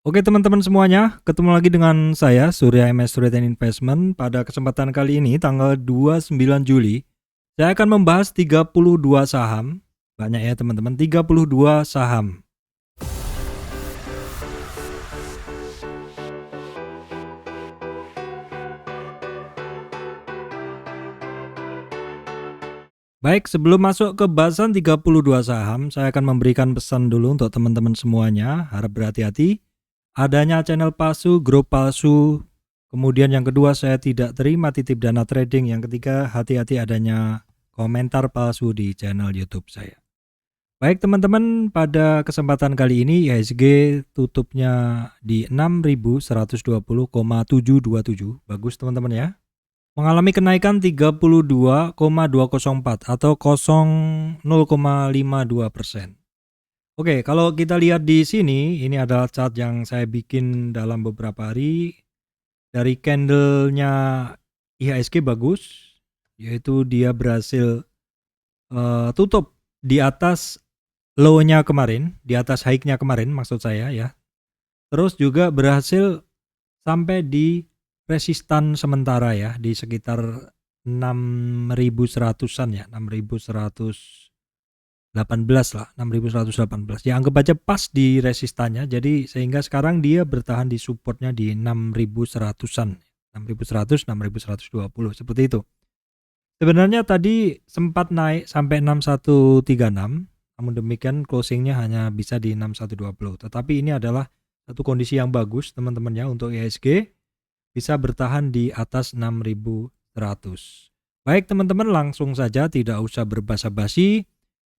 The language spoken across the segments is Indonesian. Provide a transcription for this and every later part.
Oke teman-teman semuanya, ketemu lagi dengan saya Surya MS Surya Investment. Pada kesempatan kali ini tanggal 29 Juli, saya akan membahas 32 saham. Banyak ya teman-teman, 32 saham. Baik, sebelum masuk ke bahasan 32 saham, saya akan memberikan pesan dulu untuk teman-teman semuanya. Harap berhati-hati. Adanya channel palsu, grup palsu. Kemudian yang kedua, saya tidak terima titip dana trading. Yang ketiga, hati-hati adanya komentar palsu di channel YouTube saya. Baik teman-teman, pada kesempatan kali ini IHSG tutupnya di 6120,727. Bagus teman-teman ya. Mengalami kenaikan 32,204 atau 0,52%. Oke, kalau kita lihat di sini, ini adalah chart yang saya bikin dalam beberapa hari. Dari candlenya IHSG bagus, yaitu dia berhasil tutup di atas low-nya kemarin, di atas high-nya kemarin maksud saya ya. Terus juga berhasil sampai di resistan sementara ya, di sekitar 6.100-an ya, 6.118 lah, 6.118. Ya anggap aja pas di resistannya, jadi sehingga sekarang dia bertahan di supportnya di 6.100-an, 6.100, 6.120 seperti itu. Sebenarnya tadi sempat naik sampai 6136, namun demikian closingnya hanya bisa di 6120. Tetapi ini adalah satu kondisi yang bagus teman-teman ya untuk IHSG bisa bertahan di atas 6100. Baik teman-teman, langsung saja tidak usah berbasa-basi.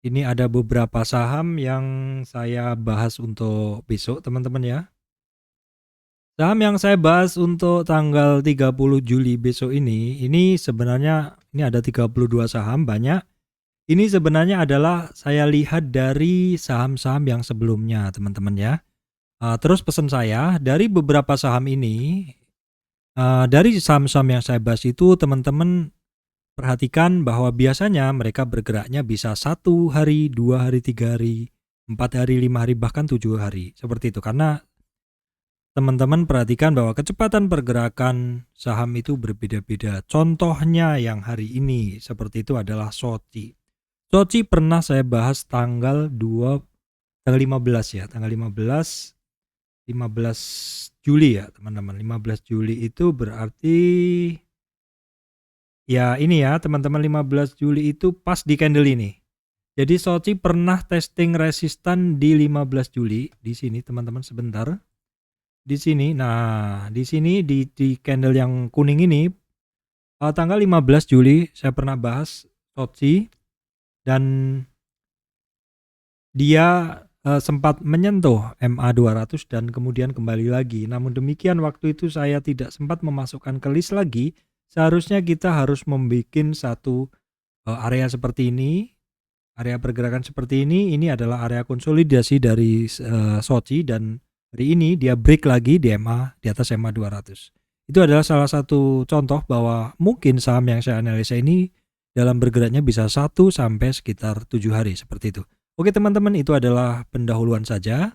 Ini ada beberapa saham yang saya bahas untuk besok teman-teman ya. Saham yang saya bahas untuk tanggal 30 Juli besok ini sebenarnya ini ada 32 saham banyak. Ini sebenarnya adalah saya lihat dari saham-saham yang sebelumnya teman-teman ya. Terus pesan saya dari beberapa saham ini, dari saham-saham yang saya bahas itu teman-teman perhatikan bahwa biasanya mereka bergeraknya bisa 1 hari, 2 hari, 3 hari, 4 hari, 5 hari, bahkan 7 hari. Seperti itu karena teman-teman perhatikan bahwa kecepatan pergerakan saham itu berbeda-beda. Contohnya yang hari ini seperti itu adalah Soci. Soci pernah saya bahas tanggal 15 ya, tanggal 15 Juli ya teman-teman. 15 Juli itu berarti ya ini ya teman-teman, 15 Juli itu pas di candle ini. Jadi Soci pernah testing resistan di 15 Juli di sini teman-teman sebentar. Di sini, nah di sini di candle yang kuning ini tanggal 15 Juli saya pernah bahas Soci dan dia sempat menyentuh MA 200 dan kemudian kembali lagi. Namun demikian waktu itu saya tidak sempat memasukkan ke list lagi. Seharusnya kita harus membuat satu area seperti ini, area pergerakan seperti ini. Ini adalah area konsolidasi dari Soci dan hari ini dia break lagi di MA di atas MA 200. Itu adalah salah satu contoh bahwa mungkin saham yang saya analisa ini dalam bergeraknya bisa 1 sampai sekitar 7 hari seperti itu. Oke teman-teman, itu adalah pendahuluan saja.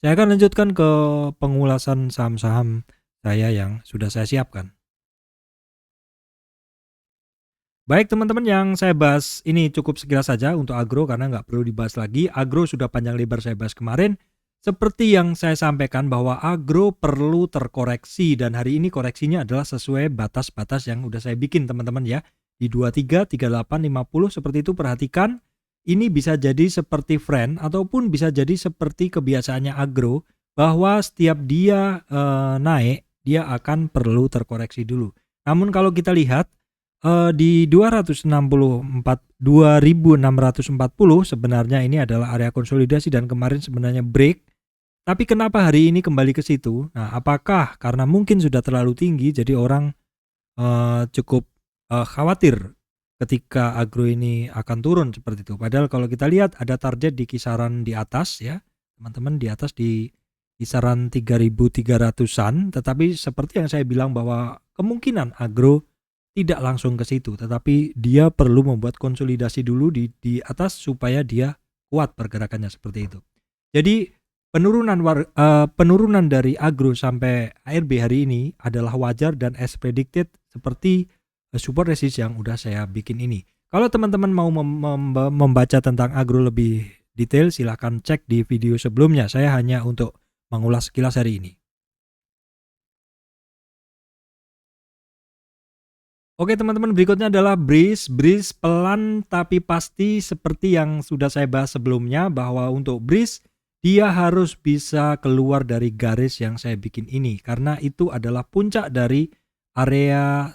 Saya akan lanjutkan ke pengulasan saham-saham saya yang sudah saya siapkan. Baik teman-teman, yang saya bahas ini cukup sekilas saja untuk agro karena nggak perlu dibahas lagi. Agro sudah panjang lebar saya bahas kemarin. Seperti yang saya sampaikan bahwa agro perlu terkoreksi dan hari ini koreksinya adalah sesuai batas-batas yang udah saya bikin teman-teman ya. Di 23, 38, 50 seperti itu. Perhatikan, ini bisa jadi seperti friend ataupun bisa jadi seperti kebiasaannya agro bahwa setiap dia naik dia akan perlu terkoreksi dulu. Namun kalau kita lihat di 2640 sebenarnya ini adalah area konsolidasi dan kemarin sebenarnya break. Tapi kenapa hari ini kembali ke situ? Nah, apakah karena mungkin sudah terlalu tinggi jadi orang cukup khawatir ketika agro ini akan turun seperti itu. Padahal kalau kita lihat ada target di kisaran di atas ya, teman-teman, di atas di kisaran 3.300-an, tetapi seperti yang saya bilang bahwa kemungkinan agro tidak langsung ke situ, tetapi dia perlu membuat konsolidasi dulu di atas supaya dia kuat pergerakannya seperti itu. Jadi Penurunan dari agro sampai ARB hari ini adalah wajar dan as predicted seperti support resist yang udah saya bikin ini. Kalau teman-teman mau membaca tentang agro lebih detail, silahkan cek di video sebelumnya. Saya hanya untuk mengulas sekilas hari ini. Oke teman-teman, berikutnya adalah breeze pelan tapi pasti seperti yang sudah saya bahas sebelumnya, bahwa untuk breeze dia harus bisa keluar dari garis yang saya bikin ini, karena itu adalah puncak dari area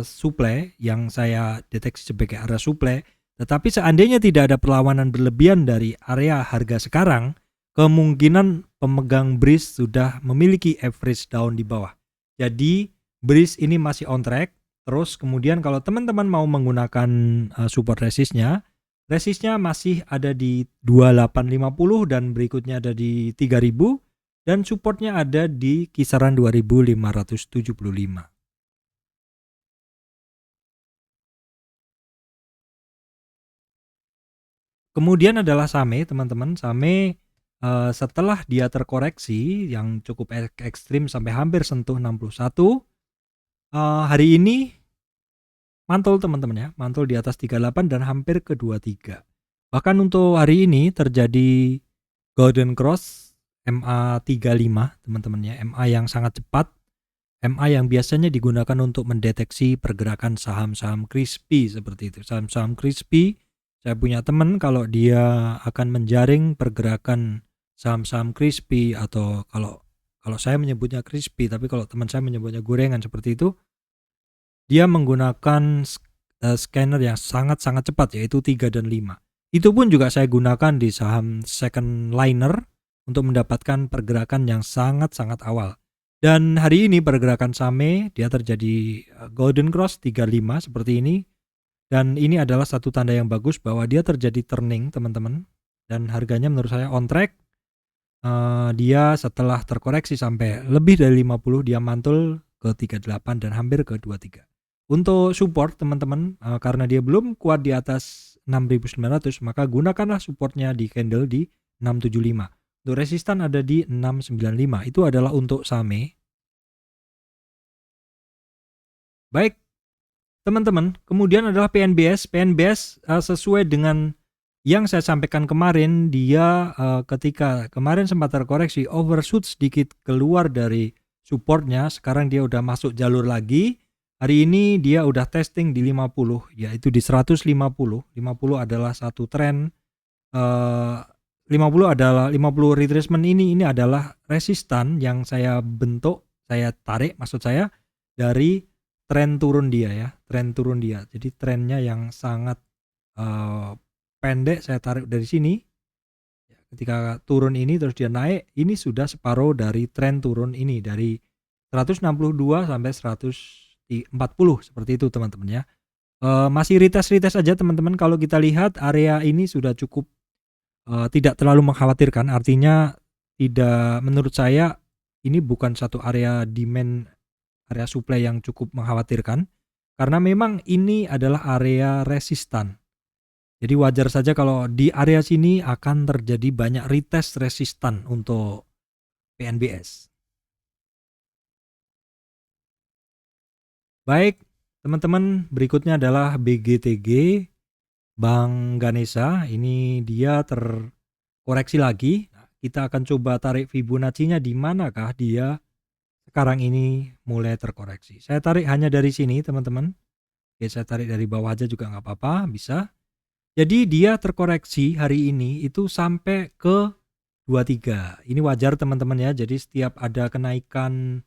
supply yang saya deteksi sebagai area supply. Tetapi seandainya tidak ada perlawanan berlebihan dari area harga sekarang, kemungkinan pemegang breeze sudah memiliki average down di bawah. Jadi breeze ini masih on track. Terus kemudian kalau teman-teman mau menggunakan support resistnya masih ada di 2850 dan berikutnya ada di 3000 dan supportnya ada di kisaran 2575. Kemudian adalah SAME teman-teman. SAME setelah dia terkoreksi yang cukup ekstrim sampai hampir sentuh 61, hari ini mantul teman-teman ya, mantul di atas 38 dan hampir ke 23. Bahkan untuk hari ini terjadi golden cross MA35 teman-teman ya, MA yang sangat cepat, MA yang biasanya digunakan untuk mendeteksi pergerakan saham-saham crispy seperti itu. Saham-saham crispy, saya punya teman kalau dia akan menjaring pergerakan saham-saham crispy, atau kalau saya menyebutnya crispy, tapi kalau teman saya menyebutnya gorengan seperti itu, dia menggunakan scanner yang sangat-sangat cepat, yaitu 3 dan 5. Itu pun juga saya gunakan di saham second liner untuk mendapatkan pergerakan yang sangat-sangat awal. Dan hari ini pergerakan SAME dia terjadi golden cross 35 seperti ini. Dan ini adalah satu tanda yang bagus bahwa dia terjadi turning teman-teman. Dan harganya menurut saya on track. Dia setelah terkoreksi sampai lebih dari 50, dia mantul ke 38 dan hampir ke 23. Untuk support teman-teman, karena dia belum kuat di atas 6.900, maka gunakanlah supportnya di candle di 675. Untuk resistan ada di 695. Itu adalah untuk SAME. Baik teman-teman, kemudian adalah PNBS. PNBS sesuai dengan yang saya sampaikan kemarin, dia ketika kemarin sempat terkoreksi overshoot sedikit keluar dari supportnya, sekarang dia udah masuk jalur lagi. Hari ini dia udah testing di 50, yaitu di 150. 50 adalah satu tren. 50 adalah 50 retracement ini adalah resistan yang saya bentuk, saya tarik maksud saya dari tren turun dia ya, tren turun dia. Jadi trennya yang sangat pendek saya tarik dari sini. Ketika turun ini terus dia naik, ini sudah separuh dari tren turun ini, dari 162 sampai 140 seperti itu teman-teman ya. Masih retest aja teman-teman. Kalau kita lihat area ini sudah cukup tidak terlalu mengkhawatirkan, artinya tidak, menurut saya ini bukan satu area demand, area supply yang cukup mengkhawatirkan, karena memang ini adalah area resistan. Jadi wajar saja kalau di area sini akan terjadi banyak retest resistan untuk PNBS. Baik teman-teman, berikutnya adalah BGTG, Bank Ganesha. Ini dia terkoreksi lagi. Kita akan coba tarik Fibonacci-nya di manakah dia sekarang ini mulai terkoreksi. Saya tarik hanya dari sini teman-teman. Oke, saya tarik dari bawah aja juga nggak apa-apa, bisa. Jadi dia terkoreksi hari ini itu sampai ke 23. Ini wajar teman-teman ya. Jadi setiap ada kenaikan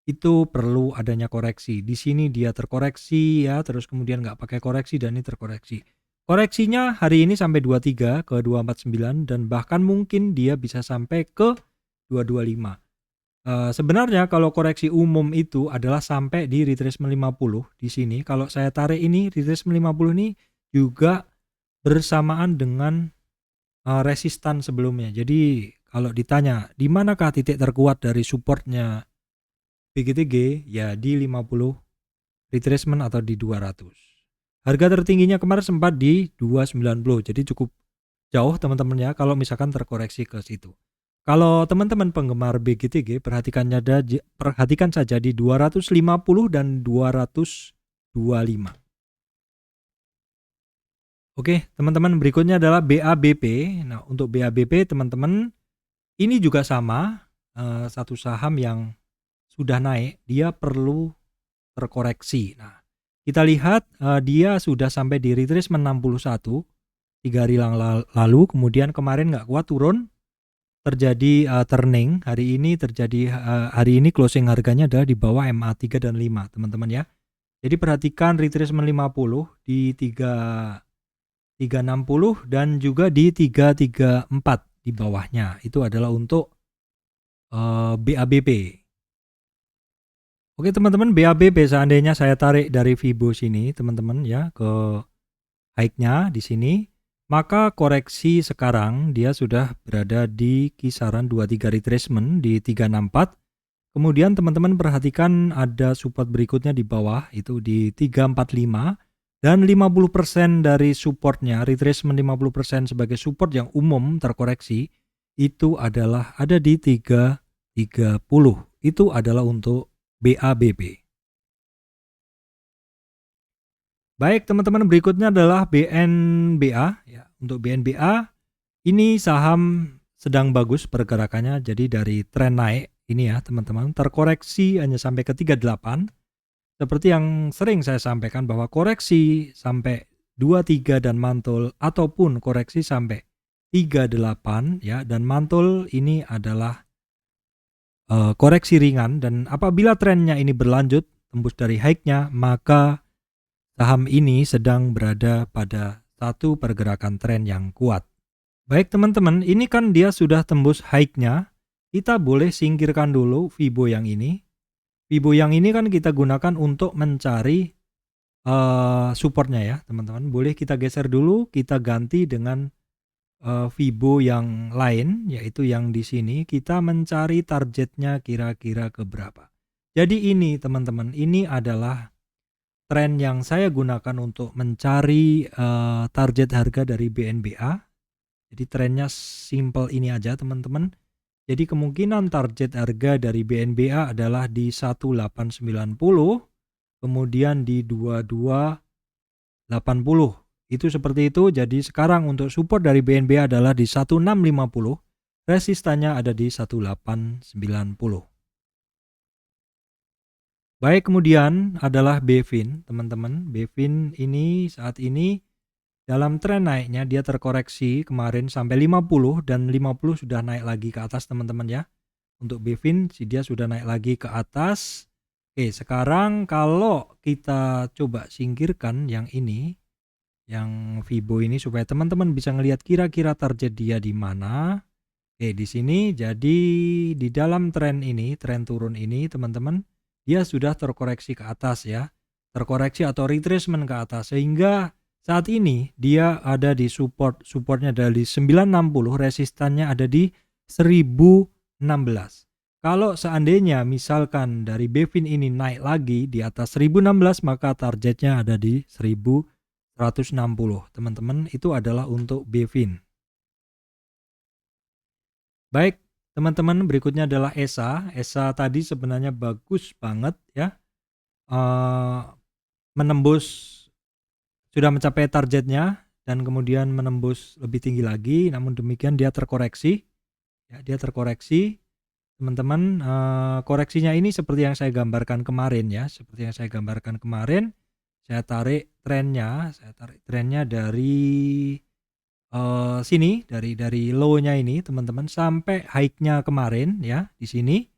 itu perlu adanya koreksi. Di sini dia terkoreksi ya, terus kemudian nggak pakai koreksi dan ini terkoreksi. Koreksinya hari ini sampai 23 ke 249 dan bahkan mungkin dia bisa sampai ke 225. Sebenarnya kalau koreksi umum itu adalah sampai di retracement 50 di sini. Kalau saya tarik ini retracement 50 ini juga bersamaan dengan resistan sebelumnya. Jadi kalau ditanya di manakah titik terkuat dari supportnya BGTG, ya di 50 retracement atau di 200. Harga tertingginya kemarin sempat di 290, jadi cukup jauh teman-teman ya kalau misalkan terkoreksi ke situ. Kalau teman-teman penggemar BGTG perhatikan saja di 250 dan 225. Oke, teman-teman, berikutnya adalah BABP. Nah, untuk BABP teman-teman ini juga sama, satu saham yang sudah naik, dia perlu terkoreksi. Nah, kita lihat dia sudah sampai di retracement 61 3 hari lalu, kemudian kemarin nggak kuat turun, terjadi turning. Hari ini closing harganya adalah di bawah MA 3 dan 5, teman-teman ya. Jadi perhatikan retracement 50 di 360 dan juga di 334 di bawahnya. Itu adalah untuk BABP. Oke teman-teman, BABP seandainya saya tarik dari Fibo sini teman-teman ya ke high-nya di sini, maka koreksi sekarang dia sudah berada di kisaran 23 retracement di 364. Kemudian teman-teman perhatikan ada support berikutnya di bawah, itu di 345, dan 50% dari supportnya, retracement 50% sebagai support yang umum terkoreksi, itu adalah ada di 330. Itu adalah untuk BABP. Baik teman-teman, berikutnya adalah BNBA. Ya, untuk BNBA ini saham sedang bagus pergerakannya, jadi dari tren naik ini ya teman-teman, terkoreksi hanya sampai ke 38. Seperti yang sering saya sampaikan bahwa koreksi sampai 23 dan mantul ataupun koreksi sampai 38 ya, dan mantul ini adalah koreksi ringan, dan apabila trennya ini berlanjut tembus dari high-nya, maka saham ini sedang berada pada satu pergerakan tren yang kuat. Baik teman-teman, ini kan dia sudah tembus high-nya. Kita boleh singkirkan dulu Fibo yang ini. Fibo yang ini kan kita gunakan untuk mencari supportnya ya teman-teman. Boleh kita geser dulu, kita ganti dengan Fibo yang lain, yaitu yang di sini. Kita mencari targetnya kira-kira ke berapa. Jadi ini teman-teman, ini adalah tren yang saya gunakan untuk mencari target harga dari BNBA. Jadi trennya simple ini aja teman-teman. Jadi kemungkinan target harga dari BNBA adalah di 1890, kemudian di 2280. Itu seperti itu. Jadi sekarang untuk support dari BNBA adalah di 1650, resistannya ada di 1890. Baik, kemudian adalah BFIN, teman-teman. BFIN ini saat ini dalam tren naiknya, dia terkoreksi kemarin sampai 50 dan 50 sudah naik lagi ke atas teman-teman ya. Untuk BFIN dia sudah naik lagi ke atas. Oke, sekarang kalau kita coba singkirkan yang ini, yang Fibo ini, supaya teman-teman bisa ngelihat kira-kira target dia di mana. Oke, di sini. Jadi di dalam tren ini, tren turun ini teman-teman, dia sudah terkoreksi ke atas ya, terkoreksi atau retracement ke atas, sehingga saat ini dia ada di supportnya dari 960, resistannya ada di 1016. Kalau seandainya misalkan dari BFIN ini naik lagi di atas 1016, maka targetnya ada di 1160 teman-teman. Itu adalah untuk BFIN. Baik teman-teman, berikutnya adalah ESA. ESA tadi sebenarnya bagus banget ya, menembus, sudah mencapai targetnya dan kemudian menembus lebih tinggi lagi. Namun demikian dia terkoreksi ya, dia terkoreksi teman-teman. Koreksinya ini seperti yang saya gambarkan kemarin ya, seperti yang saya gambarkan kemarin. Saya tarik trennya dari sini, dari low-nya ini teman-teman sampai high-nya kemarin ya, di sini.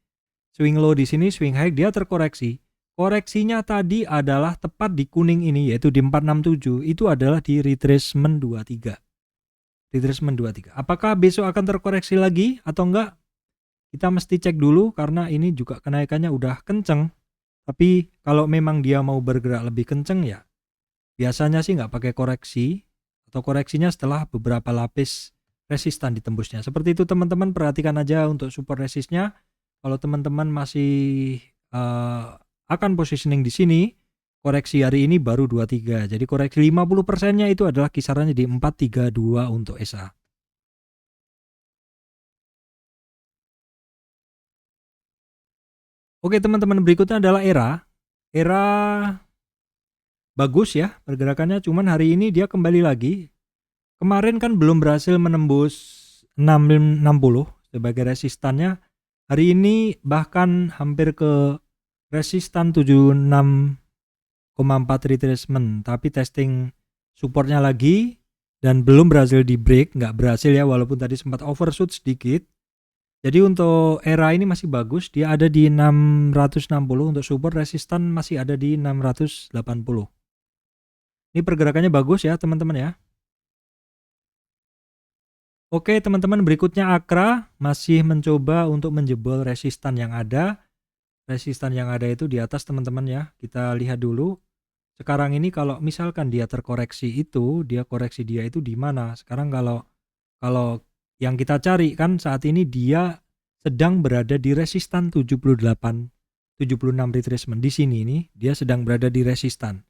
Swing low di sini, swing high dia terkoreksi. Koreksinya tadi adalah tepat di kuning ini, yaitu di 467. Itu adalah di retracement 23. Retracement 23. Apakah besok akan terkoreksi lagi atau enggak? Kita mesti cek dulu karena ini juga kenaikannya udah kenceng. Tapi kalau memang dia mau bergerak lebih kenceng ya, biasanya sih nggak pakai koreksi, atau koreksinya setelah beberapa lapis resistan ditembusnya. Seperti itu teman-teman, perhatikan aja untuk support resistnya. Kalau teman-teman masih akan positioning di sini, koreksi hari ini baru 23. Jadi koreksi 50%-nya itu adalah kisarannya di 432 untuk SA. Oke teman-teman, berikutnya adalah Era bagus ya pergerakannya, cuman hari ini dia kembali lagi. Kemarin kan belum berhasil menembus 660 sebagai resistannya. Hari ini bahkan hampir ke resistan 76,4 retracement, tapi testing supportnya lagi dan belum berhasil di break, nggak berhasil ya, walaupun tadi sempat overshoot sedikit. Jadi untuk era ini masih bagus, dia ada di 660 untuk support, resistan masih ada di 680. Ini pergerakannya bagus ya teman-teman ya. Oke teman-teman, berikutnya Akra masih mencoba untuk menjebol resistan yang ada. Resistan yang ada itu di atas teman-teman ya. Kita lihat dulu. Sekarang ini kalau misalkan dia terkoreksi itu, dia koreksi dia itu di mana? Sekarang kalau yang kita cari kan saat ini dia sedang berada di resistan 76 retracement. Di sini nih dia sedang berada di resistan.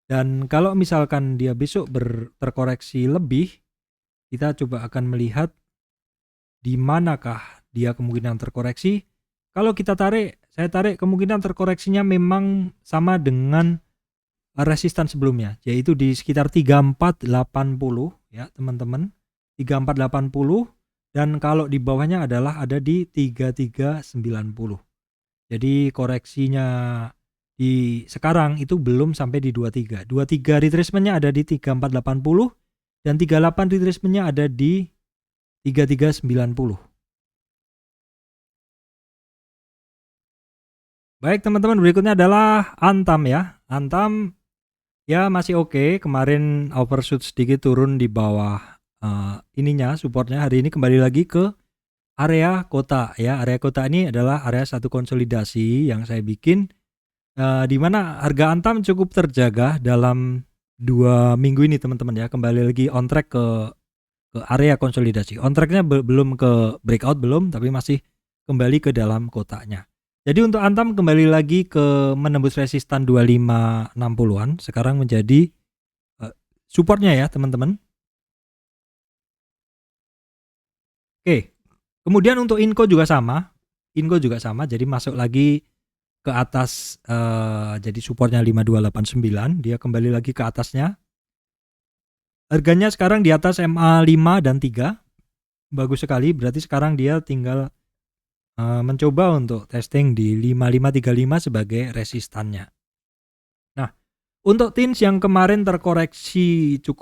Dan kalau misalkan dia besok terkoreksi lebih, kita coba akan melihat di manakah dia kemungkinan terkoreksi. Kalau saya tarik kemungkinan terkoreksinya memang sama dengan resistan sebelumnya, yaitu di sekitar 3480 ya teman-teman, 3480, dan kalau di bawahnya adalah ada di 3390. Jadi koreksinya di sekarang itu belum sampai di 23 retracementnya ada di 3480 dan 38 retracementnya ada di 3390. Baik teman-teman, berikutnya adalah Antam ya. Antam ya masih oke. Kemarin overshoot sedikit, turun di bawah ininya, supportnya. Hari ini kembali lagi ke area kota ya. Area kota ini adalah area satu konsolidasi yang saya bikin, di mana harga Antam cukup terjaga dalam 2 minggu ini teman-teman ya. Kembali lagi on track ke area konsolidasi. On tracknya belum ke breakout, belum, tapi masih kembali ke dalam kotanya. Jadi untuk Antam kembali lagi ke menembus resistan 2560-an, sekarang menjadi supportnya ya teman-teman. Oke, kemudian untuk Inco juga sama, jadi masuk lagi ke atas, jadi supportnya 5289, dia kembali lagi ke atasnya. Harganya sekarang di atas MA 5 dan 3, bagus sekali, berarti sekarang dia tinggal mencoba untuk testing di 5535 sebagai resistannya. Nah, untuk TINS yang kemarin terkoreksi cukup